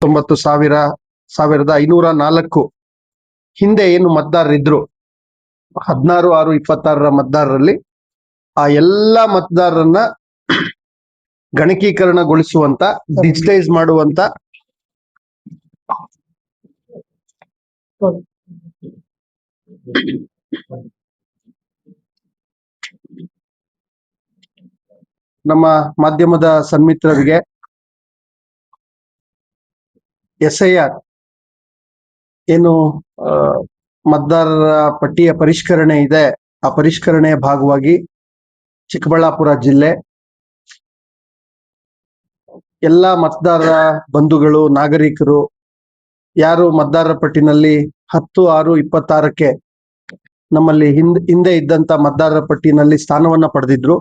19,504 ಹಿಂದೆ ಏನು ಮತದಾರರಿದ್ರು 16/6/26 ಮತದಾರರಲ್ಲಿ ಆ ಎಲ್ಲಾ ಮತದಾರರನ್ನ ಗಣಕೀಕರಣಗೊಳಿಸುವಂತ, ಡಿಜಿಟೈಸ್ ಮಾಡುವಂತ ನಮ್ಮ ಮಾಧ್ಯಮದ ಸನ್ಮಿತ್ರರಿಗೆ SIR ಏನು ಮತದಾರರ ಪಟ್ಟಿಯ ಪರಿಷ್ಕರಣೆ ಇದೆ, ಆ ಪರಿಷ್ಕರಣೆಯ ಭಾಗವಾಗಿ ಚಿಕ್ಕಬಳ್ಳಾಪುರ ಜಿಲ್ಲೆ ಎಲ್ಲ ಮತದಾರರ ಬಂಧುಗಳು, ನಾಗರಿಕರು ಯಾರು ಮತದಾರರ ಪಟ್ಟಿನಲ್ಲಿ 10/6/26ಕ್ಕೆ ನಮ್ಮಲ್ಲಿ ಹಿಂದೆ ಇದ್ದಂತ ಮತದಾರರ ಪಟ್ಟಿನಲ್ಲಿ ಸ್ಥಾನವನ್ನ ಪಡೆದಿದ್ರು,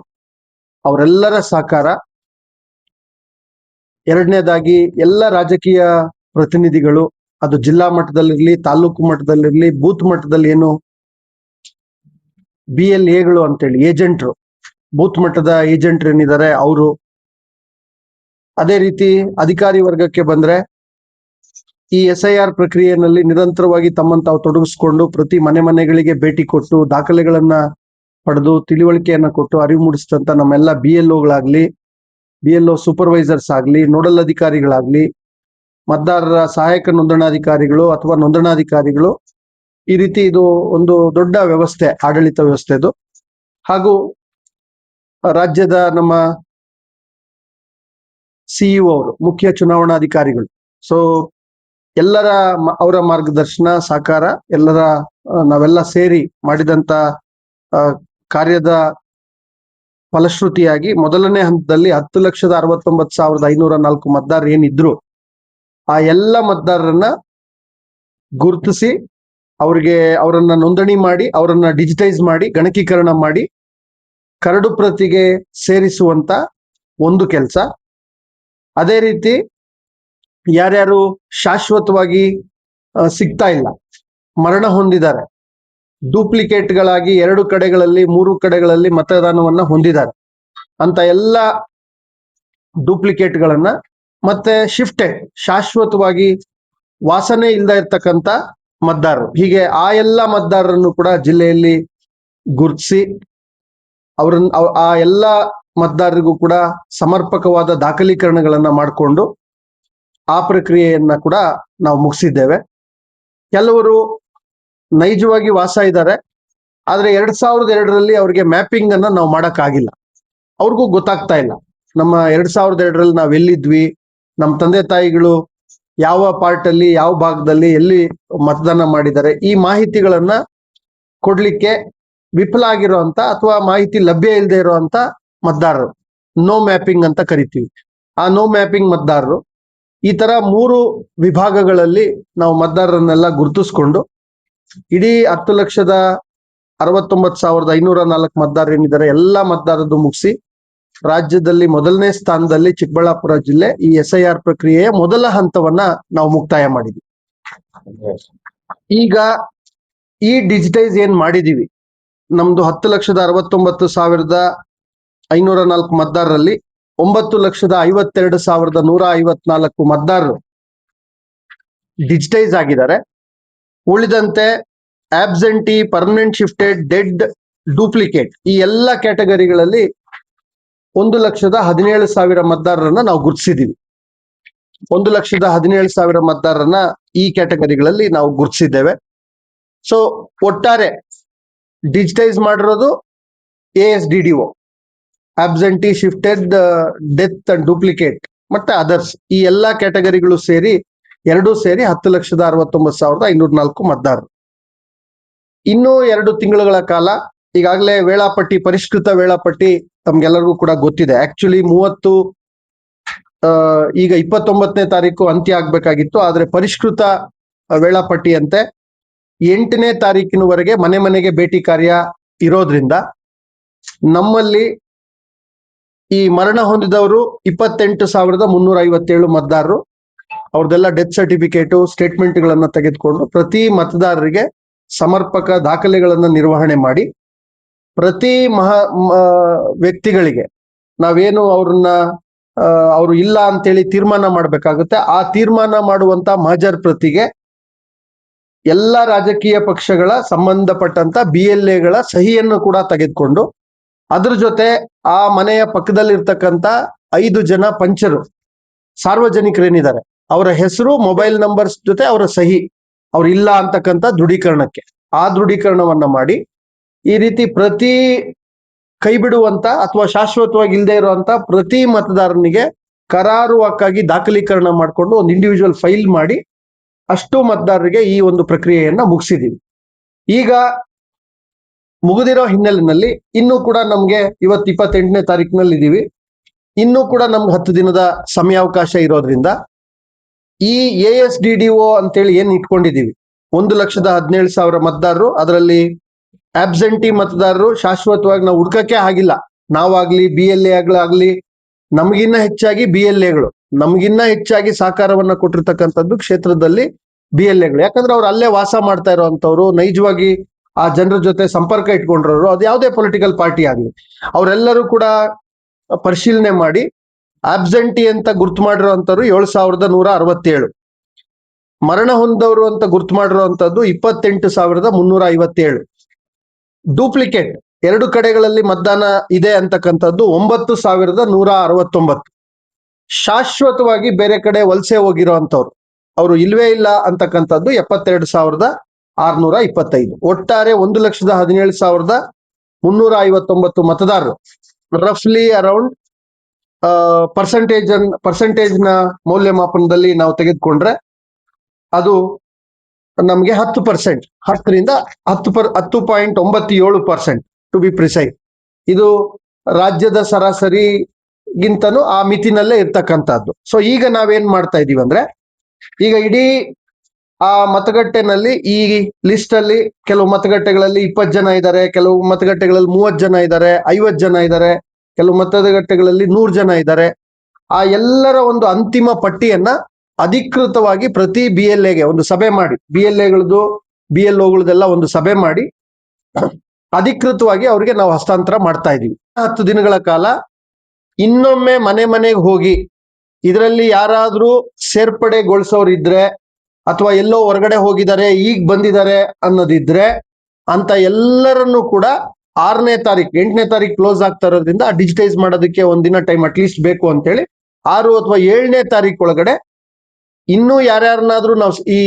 ಅವರೆಲ್ಲರ ಸಹಕಾರ. ಎರಡನೇದಾಗಿ ಎಲ್ಲ ರಾಜಕೀಯ ಪ್ರತಿನಿಧಿಗಳು, ಅದು ಜಿಲ್ಲಾ ಮಟ್ಟದಲ್ಲಿರ್ಲಿ, ತಾಲೂಕು ಮಟ್ಟದಲ್ಲಿರ್ಲಿ, ಬೂತ್ ಮಟ್ಟದಲ್ಲಿ ಏನು BLAಗಳು ಅಂತೇಳಿ ಏಜೆಂಟ್ರು, ಬೂತ್ ಮಟ್ಟದ ಏಜೆಂಟ್ರು ಏನಿದ್ದಾರೆ ಅವರು. ಅದೇ ರೀತಿ ಅಧಿಕಾರಿ ವರ್ಗಕ್ಕೆ ಬಂದ್ರೆ ಈ SIR ಪ್ರಕ್ರಿಯೆಯಲ್ಲಿ ನಿರಂತರವಾಗಿ ತಮ್ಮನ್ನು ತಾವು ತೊಡಗಿಸ್ಕೊಂಡು ಪ್ರತಿ ಮನೆಗಳಿಗೆ ಭೇಟಿ ಕೊಟ್ಟು ದಾಖಲೆಗಳನ್ನ ಪಡೆದು ತಿಳಿವಳಿಕೆಯನ್ನ ಕೊಟ್ಟು ಅರಿವು ಮೂಡಿಸಿದಂತ ನಮ್ಮೆಲ್ಲ BLOಗಳಾಗ್ಲಿ, BLO ಸೂಪರ್ವೈಸರ್ಸ್ ಆಗ್ಲಿ, ನೋಡಲ್ ಅಧಿಕಾರಿಗಳಾಗ್ಲಿ, ಮತದಾರರ ಸಹಾಯಕ ನೋಂದಣಾಧಿಕಾರಿಗಳು ಅಥವಾ ನೋಂದಣಾಧಿಕಾರಿಗಳು, ಈ ರೀತಿ ಇದು ಒಂದು ದೊಡ್ಡ ವ್ಯವಸ್ಥೆ, ಆಡಳಿತ ವ್ಯವಸ್ಥೆ ಇದು. ಹಾಗೂ ರಾಜ್ಯದ ನಮ್ಮ CEO ಅವರು, ಮುಖ್ಯ ಚುನಾವಣಾಧಿಕಾರಿಗಳು. ಸೊ ಎಲ್ಲರ ಅವರ ಮಾರ್ಗದರ್ಶನ, ಸಹಕಾರ, ನಾವೆಲ್ಲ ಸೇರಿ ಮಾಡಿದಂತ ಕಾರ್ಯದ ಫಲಶ್ರುತಿಯಾಗಿ ಮೊದಲನೇ ಹಂತದಲ್ಲಿ 10,69,504 ಮತದಾರರು ಏನಿದ್ರು ಆ ಎಲ್ಲ ಮತದಾರರನ್ನ ಗುರುತಿಸಿ ಅವರನ್ನ ನೋಂದಣಿ ಮಾಡಿ, ಅವರನ್ನ ಡಿಜಿಟೈಸ್ ಮಾಡಿ, ಗಣಕೀಕರಣ ಮಾಡಿ ಕರಡು ಪ್ರತಿಗೆ ಸೇರಿಸುವಂತ ಒಂದು ಕೆಲಸ. ಅದೇ ರೀತಿ ಯಾರ್ಯಾರು ಶಾಶ್ವತವಾಗಿ ಸಿಗ್ತಾ ಇಲ್ಲ, ಮರಣ ಹೊಂದಿದ್ದಾರೆ, ಡೂಪ್ಲಿಕೇಟ್ಗಳಾಗಿ 2 ಕಡೆಗಳಲ್ಲಿ 3 ಕಡೆಗಳಲ್ಲಿ ಮತದಾನವನ್ನ ಹೊಂದಿದ್ದಾರೆ ಅಂತ ಎಲ್ಲ ಡೂಪ್ಲಿಕೇಟ್ಗಳನ್ನ, ಮತ್ತೆ ಶಿಫ್ಟೆಡ್ ಶಾಶ್ವತವಾಗಿ ವಾಸನೆ ಇಲ್ಲದೆ ಇರ್ತಕ್ಕಂಥ ಮತದಾರರು, ಹೀಗೆ ಆ ಎಲ್ಲ ಮತದಾರರನ್ನು ಕೂಡ ಜಿಲ್ಲೆಯಲ್ಲಿ ಗುರುತಿಸಿ ಆ ಎಲ್ಲ ಮತದಾರರಿಗೂ ಕೂಡ ಸಮರ್ಪಕವಾದ ದಾಖಲೀಕರಣಗಳನ್ನ ಮಾಡಿಕೊಂಡು ಆ ಪ್ರಕ್ರಿಯೆಯನ್ನ ಕೂಡ ನಾವು ಮುಗಿಸಿದ್ದೇವೆ. ಕೆಲವರು ನೈಜವಾಗಿ ವಾಸ ಇದ್ದಾರೆ, ಆದ್ರೆ 2002ರಲ್ಲಿ ಅವ್ರಿಗೆ ಮ್ಯಾಪಿಂಗ್ ಅನ್ನ ನಾವು ಮಾಡಕ್ಕಾಗಿಲ್ಲ, ಅವ್ರಿಗೂ ಗೊತ್ತಾಗ್ತಾ ಇಲ್ಲ ನಮ್ಮ 2002ರಲ್ಲಿ ನಾವ್ ಎಲ್ಲಿದ್ವಿ, ನಮ್ಮ ತಂದೆ ತಾಯಿಗಳು ಯಾವ ಪಾರ್ಟ್ ಅಲ್ಲಿ, ಯಾವ ಭಾಗದಲ್ಲಿ, ಎಲ್ಲಿ ಮತದಾನ ಮಾಡಿದ್ದಾರೆ, ಈ ಮಾಹಿತಿಗಳನ್ನ ಕೊಡ್ಲಿಕ್ಕೆ ವಿಫಲ ಆಗಿರುವಂತ ಅಥವಾ ಮಾಹಿತಿ ಲಭ್ಯ ಇಲ್ಲದೆ ಇರುವಂತ ಮತದಾರರು, ನೋ ಮ್ಯಾಪಿಂಗ್ ಅಂತ ಕರಿತೀವಿ. ಆ ನೋ ಮ್ಯಾಪಿಂಗ್ ಮತದಾರರು, ಈ ತರ 3 ವಿಭಾಗಗಳಲ್ಲಿ ನಾವು ಮತದಾರರನ್ನೆಲ್ಲ ಗುರುತಿಸ್ಕೊಂಡು ಇಡೀ 10,69,504 ಮತದಾರರು ಏನಿದ್ದಾರೆ ಎಲ್ಲ ಮತದಾರದ್ದು ಮುಗಿಸಿ ರಾಜ್ಯದಲ್ಲಿ ಮೊದಲನೇ ಸ್ಥಾನದಲ್ಲಿ ಚಿಕ್ಕಬಳ್ಳಾಪುರ ಜಿಲ್ಲೆ ಈ SIR ಪ್ರಕ್ರಿಯೆಯ ಮೊದಲ ಹಂತವನ್ನ ನಾವು ಮುಕ್ತಾಯ ಮಾಡಿದ್ವಿ. ಈಗ ಈ ಡಿಜಿಟೈಸ್ ಏನ್ ಮಾಡಿದೀವಿ, ನಮ್ದು 10,69,504 ಮತದಾರರಲ್ಲಿ 9,52,154 ಮತದಾರರು ಡಿಜಿಟೈಸ್ ಆಗಿದ್ದಾರೆ. ಉಳಿದಂತೆ absentee, permanent shifted, dead, duplicate ಈ ಎಲ್ಲ ಕ್ಯಾಟಗರಿಗಳಲ್ಲಿ 1,17,000 ಮತದಾರರನ್ನ ನಾವು ಗುರುತಿಸಿದೀವಿ. 1,17,000 ಮತದಾರರನ್ನ ಈ ಕ್ಯಾಟಗರಿಗಳಲ್ಲಿ ನಾವು ಗುರುತಿಸಿದ್ದೇವೆ. ಸೊ ಒಟ್ಟಾರೆ ಡಿಜಿಟೈಸ್ ಮಾಡಿರೋದು ASDDO, absentee, shifted, death and duplicate ಮತ್ತೆ ಅದರ್ಸ್, ಈ ಎಲ್ಲಾ ಕ್ಯಾಟಗರಿಗಳು ಸೇರಿ 10,69,504 ಮತದಾರರು. ಇನ್ನೂ 2 ತಿಂಗಳುಗಳ ಕಾಲ, ಈಗಾಗಲೇ ವೇಳಾಪಟ್ಟಿ, ಪರಿಷ್ಕೃತ ವೇಳಾಪಟ್ಟಿ ತಮ್ಗೆಲ್ಲರಿಗೂ ಕೂಡ ಗೊತ್ತಿದೆ. ಆಕ್ಚುಲಿ ಈಗ 29ನೇ ತಾರೀಕು ಅಂತ್ಯ ಆಗ್ಬೇಕಾಗಿತ್ತು, ಆದ್ರೆ ಪರಿಷ್ಕೃತ ವೇಳಾಪಟ್ಟಿ ಅಂತೆ 8ನೇ ತಾರೀಕಿನವರೆಗೆ ಮನೆಗೆ ಭೇಟಿ ಕಾರ್ಯ ಇರೋದ್ರಿಂದ ನಮ್ಮಲ್ಲಿ ಈ ಮರಣ ಹೊಂದಿದವರು 28,357 ಮತದಾರರು, ಅವ್ರದ್ದೆಲ್ಲ ಡೆತ್ ಸರ್ಟಿಫಿಕೇಟು, ಸ್ಟೇಟ್ಮೆಂಟ್ಗಳನ್ನ ತೆಗೆದುಕೊಂಡು ಪ್ರತಿ ಮತದಾರರಿಗೆ ಸಮರ್ಪಕ ದಾಖಲೆಗಳನ್ನ ನಿರ್ವಹಣೆ ಮಾಡಿ ಪ್ರತಿ ವ್ಯಕ್ತಿಗಳಿಗೆ ನಾವೇನು ಅವ್ರನ್ನ ಅವರು ಇಲ್ಲ ಅಂತೇಳಿ ತೀರ್ಮಾನ ಮಾಡಬೇಕಾಗುತ್ತೆ. ಆ ತೀರ್ಮಾನ ಮಾಡುವಂತ ಮಹಜರ್ ಪ್ರತಿಗೆ ಎಲ್ಲ ರಾಜಕೀಯ ಪಕ್ಷಗಳ ಸಂಬಂಧಪಟ್ಟಂತ BLAಗಳ ಸಹಿಯನ್ನು ಕೂಡ ತೆಗೆದುಕೊಂಡು ಅದ್ರ ಜೊತೆ ಆ ಮನೆಯ ಪಕ್ಕದಲ್ಲಿರ್ತಕ್ಕಂಥ 5 ಜನ ಪಂಚರು ಸಾರ್ವಜನಿಕರೇನಿದ್ದಾರೆ ಅವರ ಹೆಸರು, ಮೊಬೈಲ್ ನಂಬರ್ಸ್ ಜೊತೆ ಅವರ ಸಹಿ, ಅವ್ರು ಇಲ್ಲ ಅಂತಕ್ಕಂಥ ದೃಢೀಕರಣಕ್ಕೆ ಆ ದೃಢೀಕರಣವನ್ನ ಮಾಡಿ ಈ ರೀತಿ ಪ್ರತಿ ಕೈ ಬಿಡುವಂತ ಅಥವಾ ಶಾಶ್ವತವಾಗಿ ಇಲ್ಲದೆ ಇರುವಂತ ಪ್ರತಿ ಮತದಾರನಿಗೆ ಕರಾರುವಕ್ಕಾಗಿ ದಾಖಲೀಕರಣ ಮಾಡಿಕೊಂಡು ಒಂದು ಇಂಡಿವಿಜುವಲ್ ಫೈಲ್ ಮಾಡಿ ಅಷ್ಟು ಮತದಾರರಿಗೆ ಈ ಒಂದು ಪ್ರಕ್ರಿಯೆಯನ್ನ ಮುಗಿಸಿದೀವಿ. ಈಗ ಮುಗಿದಿರೋ ಹಿನ್ನೆಲೆಯಲ್ಲಿ ಇನ್ನೂ ಕೂಡ ನಮ್ಗೆ ಇವತ್ತು 28ನೇ ತಾರೀಕಿನಲ್ಲಿ ಇದೀವಿ. ಇನ್ನೂ ಕೂಡ ನಮ್ಗೆ 10 ದಿನದ ಸಮಯಾವಕಾಶ ಇರೋದ್ರಿಂದ ಈ ASDDO ಅಂತೇಳಿ ಏನ್ ಇಟ್ಕೊಂಡಿದೀವಿ 1,17,000 ಮತದಾರರು, ಅದರಲ್ಲಿ ಆಬ್ಸೆಂಟಿ ಮತದಾರರು ಶಾಶ್ವತವಾಗಿ ನಾವು ಹುಡ್ಕಕ್ಕೆ ಆಗಿಲ್ಲ. ನಾವಾಗ್ಲಿ BLAಗಳಾಗ್ಲಿ ನಮಗಿನ್ನ ಹೆಚ್ಚಾಗಿ BLAಗಳು ನಮಗಿನ್ನ ಹೆಚ್ಚಾಗಿ ಸಹಕಾರವನ್ನ ಕೊಟ್ಟಿರ್ತಕ್ಕಂಥದ್ದು ಕ್ಷೇತ್ರದಲ್ಲಿ BLAಗಳು. ಯಾಕಂದ್ರೆ ಅವ್ರು ಅಲ್ಲೇ ವಾಸ ಮಾಡ್ತಾ ಇರೋಂಥವ್ರು, ನೈಜವಾಗಿ ಆ ಜನರ ಜೊತೆ ಸಂಪರ್ಕ ಇಟ್ಕೊಂಡಿರೋರು, ಅದು ಯಾವುದೇ ಪೊಲಿಟಿಕಲ್ ಪಾರ್ಟಿ ಆಗ್ಲಿ ಅವರೆಲ್ಲರೂ ಕೂಡ ಪರಿಶೀಲನೆ ಮಾಡಿ ಆಬ್ಸೆಂಟಿ ಅಂತ ಗುರ್ತು ಮಾಡಿರೋಂಥವ್ರು 7,167, ಮರಣ ಹೊಂದವರು ಅಂತ ಗುರ್ತು ಮಾಡಿರುವಂತದ್ದು 28,357, ಡೂಪ್ಲಿಕೇಟ್ 2 ಕಡೆಗಳಲ್ಲಿ ಮತದಾನ ಇದೆ ಅಂತಕ್ಕಂಥದ್ದು 9,169, ಶಾಶ್ವತವಾಗಿ ಬೇರೆ ಕಡೆ ವಲಸೆ ಹೋಗಿರೋಂಥವ್ರು ಅವರು ಇಲ್ವೇ ಇಲ್ಲ ಅಂತಕ್ಕಂಥದ್ದು 72,625. ಒಟ್ಟಾರೆ 1,17,359 ಮತದಾರರು, ರಫ್ಲಿ ಅರೌಂಡ್ ಪರ್ಸೆಂಟೇಜ್ನ ಮೌಲ್ಯಮಾಪನದಲ್ಲಿ ನಾವು ತೆಗೆದುಕೊಂಡ್ರೆ ಅದು ನಮಗೆ 10%, 10ರಿಂದ 10.97% ಟು ಬಿ ಪ್ರಿಸೈಸ್. ಇದು ರಾಜ್ಯದ ಸರಾಸರಿಗಿಂತನೂ ಆ ಮಿತಿನಲ್ಲೇ ಇರ್ತಕ್ಕಂಥದ್ದು. ಸೊ ಈಗ ನಾವೇನ್ ಮಾಡ್ತಾ ಇದೀವಿ ಅಂದ್ರೆ, ಈಗ ಇಡೀ ಆ ಮತಗಟ್ಟೆನಲ್ಲಿ ಈ ಲಿಸ್ಟ್ ಅಲ್ಲಿ ಕೆಲವು ಮತಗಟ್ಟೆಗಳಲ್ಲಿ 20 ಜನ ಇದ್ದಾರೆ, ಕೆಲವು ಮತಗಟ್ಟೆಗಳಲ್ಲಿ 30 ಜನ ಇದ್ದಾರೆ, 50 ಜನ ಇದ್ದಾರೆ, ಕೆಲವು ಮತಗಟ್ಟೆಗಳಲ್ಲಿ 100 ಜನ ಇದ್ದಾರೆ. ಆ ಎಲ್ಲರ ಒಂದು ಅಂತಿಮ ಪಟ್ಟಿಯನ್ನ ಅಧಿಕೃತವಾಗಿ ಪ್ರತಿ BLAಗೆ ಒಂದು ಸಭೆ ಮಾಡಿ, BLAಗಳದ್ದು BLOಗಳದೆಲ್ಲ ಒಂದು ಸಭೆ ಮಾಡಿ ಅಧಿಕೃತವಾಗಿ ಅವ್ರಿಗೆ ನಾವು ಹಸ್ತಾಂತರ ಮಾಡ್ತಾ ಇದೀವಿ. 10 ದಿನಗಳ ಕಾಲ ಇನ್ನೊಮ್ಮೆ ಮನೆ ಮನೆಗೆ ಹೋಗಿ ಇದರಲ್ಲಿ ಯಾರಾದ್ರೂ ಸೇರ್ಪಡೆಗೊಳಿಸೋರು ಇದ್ರೆ ಅಥವಾ ಎಲ್ಲೋ ಹೊರಗಡೆ ಹೋಗಿದ್ದಾರೆ ಈಗ ಬಂದಿದ್ದಾರೆ ಅನ್ನೋದಿದ್ರೆ ಅಂತ ಎಲ್ಲರನ್ನು ಕೂಡ 6ನೇ ತಾರೀಕು 8ನೇ ತಾರೀಕು ಕ್ಲೋಸ್ ಆಗ್ತಾ ಇರೋದ್ರಿಂದ ಡಿಜಿಟೈಸ್ ಮಾಡೋದಕ್ಕೆ ಒಂದಿನ ಟೈಮ್ ಅಟ್ಲೀಸ್ಟ್ ಬೇಕು ಅಂತೇಳಿ 6 ಅಥವಾ 7ನೇ ತಾರೀಕು ಒಳಗಡೆ ಇನ್ನೂ ಯಾರ್ಯಾರನ್ನಾದ್ರೂ ನಾವು ಈ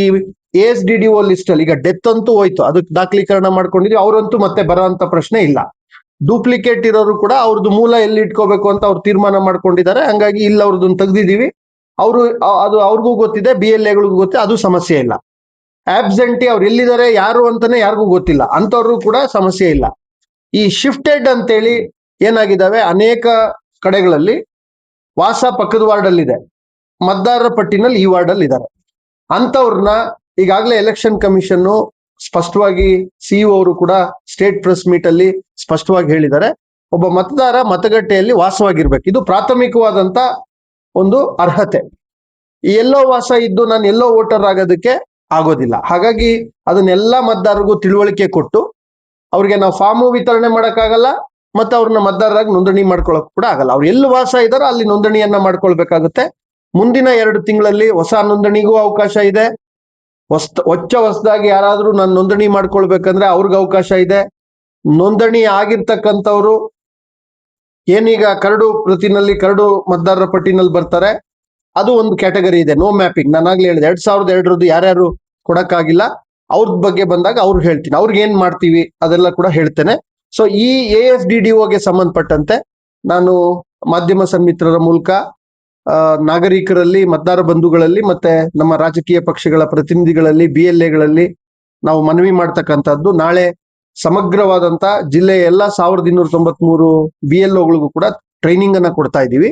ASDDO ಲಿಸ್ಟ್ ಅಲ್ಲಿ, ಈಗ ಡೆತ್ ಅಂತೂ ಹೋಯ್ತು, ಅದಕ್ಕೆ ದಾಖಲೀಕರಣ ಮಾಡ್ಕೊಂಡಿದ್ವಿ, ಅವರಂತೂ ಮತ್ತೆ ಬರೋಂತ ಪ್ರಶ್ನೆ ಇಲ್ಲ. ಡೂಪ್ಲಿಕೇಟ್ ಇರೋರು ಕೂಡ ಅವ್ರದ್ದು ಮೂಲ ಎಲ್ಲಿ ಇಟ್ಕೋಬೇಕು ಅಂತ ಅವ್ರು ತೀರ್ಮಾನ ಮಾಡ್ಕೊಂಡಿದ್ದಾರೆ, ಹಂಗಾಗಿ ಇಲ್ಲ ಅವ್ರದ್ದನ್ನು ತೆಗ್ದಿದೀವಿ. ಅದು ಅವ್ರಿಗೂ ಗೊತ್ತಿದೆ, BLAಗಳಿಗೂ ಗೊತ್ತಿದೆ, ಅದು ಸಮಸ್ಯೆ ಇಲ್ಲ. ಆಬ್ಸೆಂಟಿ ಅವ್ರು ಎಲ್ಲಿದ್ದಾರೆ ಯಾರು ಅಂತಾನೆ ಯಾರಿಗೂ ಗೊತ್ತಿಲ್ಲ, ಅಂತವ್ರು ಕೂಡ ಸಮಸ್ಯೆ ಇಲ್ಲ. ಈ ಶಿಫ್ಟೆಡ್ ಅಂತೇಳಿ ಏನಾಗಿದ್ದಾವೆ, ಅನೇಕ ಕಡೆಗಳಲ್ಲಿ ವಾಸ ಪಕ್ಕದ ವಾರ್ಡ್ ಅಲ್ಲಿ ಇದೆ, ಮತದಾರರ ಪಟ್ಟಿನಲ್ಲಿ ಈ ವಾರ್ಡ್ ಅಲ್ಲಿ ಇದ್ದಾರೆ. ಅಂತವ್ರನ್ನ ಈಗಾಗಲೇ ಎಲೆಕ್ಷನ್ ಕಮಿಷನ್ ಸ್ಪಷ್ಟವಾಗಿ CEO ಅವರು ಕೂಡ ಸ್ಟೇಟ್ ಪ್ರೆಸ್ ಮೀಟ್ ಅಲ್ಲಿ ಸ್ಪಷ್ಟವಾಗಿ ಹೇಳಿದ್ದಾರೆ, ಒಬ್ಬ ಮತದಾರ ಮತಗಟ್ಟೆಯಲ್ಲಿ ವಾಸವಾಗಿರ್ಬೇಕು, ಇದು ಪ್ರಾಥಮಿಕವಾದಂತ ಒಂದು ಅರ್ಹತೆ. ಎಲ್ಲೋ ವಾಸ ಇದ್ದು ನಾನು ಎಲ್ಲೋ ವೋಟರ್ ಆಗೋದಕ್ಕೆ ಆಗೋದಿಲ್ಲ. ಹಾಗಾಗಿ ಅದನ್ನೆಲ್ಲ ಮತದಾರರಿಗೂ ತಿಳುವಳಿಕೆ ಕೊಟ್ಟು ಅವ್ರಿಗೆ ನಾವು ಫಾರ್ಮು ವಿತರಣೆ ಮಾಡಕ್ಕಾಗಲ್ಲ, ಮತ್ತೆ ಅವ್ರನ್ನ ಮತದಾರರಾಗಿ ನೋಂದಣಿ ಮಾಡ್ಕೊಳಕ್ ಕೂಡ ಆಗಲ್ಲ. ಅವ್ರು ಎಲ್ಲಿ ವಾಸ ಇದ್ದಾರೋ ಅಲ್ಲಿ ನೋಂದಣಿಯನ್ನ ಮಾಡ್ಕೊಳ್ಬೇಕಾಗುತ್ತೆ. ಮುಂದಿನ 2 ತಿಂಗಳಲ್ಲಿ ಹೊಸ ನೋಂದಣಿಗೂ ಅವಕಾಶ ಇದೆ. ಹೊಸದಾಗಿ ಯಾರಾದ್ರೂ ನಾನು ನೋಂದಣಿ ಮಾಡ್ಕೊಳ್ಬೇಕಂದ್ರೆ ಅವ್ರಿಗೆ ಅವಕಾಶ ಇದೆ. ನೋಂದಣಿ ಆಗಿರ್ತಕ್ಕಂಥವ್ರು ಏನೀಗ ಕರಡು ಮತದಾರರ ಪಟ್ಟಿನಲ್ಲಿ ಬರ್ತಾರೆ, ಅದು ಒಂದು ಕ್ಯಾಟಗರಿ ಇದೆ, ನೋ ಮ್ಯಾಪಿಂಗ್. ನಾನಾಗ್ಲೇ ಹೇಳಿದೆ 2002 ಯಾರ್ಯಾರು ಕೊಡಕ್ಕಾಗಿಲ್ಲ ಅವ್ರ ಬಗ್ಗೆ ಬಂದಾಗ ಅವ್ರು ಹೇಳ್ತೀನಿ, ಅವ್ರಿಗೆ ಏನ್ ಮಾಡ್ತೀವಿ ಅದೆಲ್ಲ ಕೂಡ ಹೇಳ್ತೇನೆ. ಸೊ ಈ ASDDOಗೆ ಸಂಬಂಧಪಟ್ಟಂತೆ ನಾನು ಮಾಧ್ಯಮ ಸನ್ಮಿತ್ರರ ಮೂಲಕ ನಾಗರಿಕರಲ್ಲಿ, ಮತದಾರ ಬಂಧುಗಳಲ್ಲಿ ಮತ್ತೆ ನಮ್ಮ ರಾಜಕೀಯ ಪಕ್ಷಗಳ ಪ್ರತಿನಿಧಿಗಳಲ್ಲಿ, BLAಗಳಲ್ಲಿ ನಾವು ಮನವಿ ಮಾಡ್ತಕ್ಕಂಥದ್ದು, ನಾಳೆ ಸಮಗ್ರವಾದಂತ ಜಿಲ್ಲೆಯ ಎಲ್ಲ 1293 BLOಗಳಿಗೂ ಕೂಡ ಟ್ರೈನಿಂಗ್ ಅನ್ನ ಕೊಡ್ತಾ ಇದ್ದೀವಿ.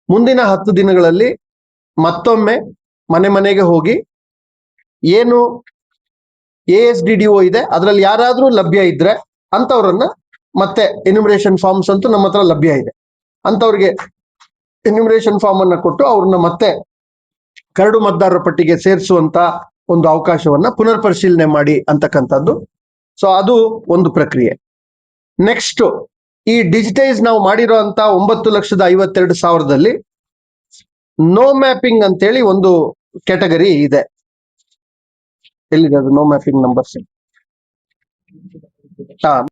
ಮುಂದಿನ 10 ದಿನಗಳಲ್ಲಿ ಮತ್ತೊಮ್ಮೆ ಮನೆ ಮನೆಗೆ ಹೋಗಿ ಏನು ASDDO ಇದೆ ಅದರಲ್ಲಿ ಯಾರಾದ್ರೂ ಲಭ್ಯ ಇದ್ರೆ ಅಂತವ್ರನ್ನ ಮತ್ತೆ ಎನ್ಯುಮರೇಷನ್ ಫಾರ್ಮ್ಸ್ ಅಂತೂ ನಮ್ಮ ಹತ್ರ ಲಭ್ಯ ಇದೆ, ಅಂತವ್ರಿಗೆ ಎನ್ಯುಮರೇಷನ್ ಫಾರ್ಮ್ ಅನ್ನ ಕೊಟ್ಟು ಅವ್ರನ್ನ ಮತ್ತೆ ಕರಡು ಮತದಾರರ ಪಟ್ಟಿಗೆ ಸೇರಿಸುವಂತ ಒಂದು ಅವಕಾಶವನ್ನ ಪುನರ್ ಪರಿಶೀಲನೆ ಮಾಡಿ ಅಂತಕ್ಕಂಥದ್ದು. ಸೊ ಅದು ಒಂದು ಪ್ರಕ್ರಿಯೆ. ನೆಕ್ಸ್ಟ್, ಈ ಡಿಜಿಟೈಸ್ ನಾವು ಮಾಡಿರೋ ಅಂತ 9,52,000ದಲ್ಲಿ ನೋ ಮ್ಯಾಪಿಂಗ್ ಅಂತೇಳಿ ಒಂದು ಕ್ಯಾಟಗರಿ ಇದೆ. ಎಲ್ಲಿದೆ ಅದು ನೋ ಮ್ಯಾಪಿಂಗ್ ನಂಬರ್ಸ್?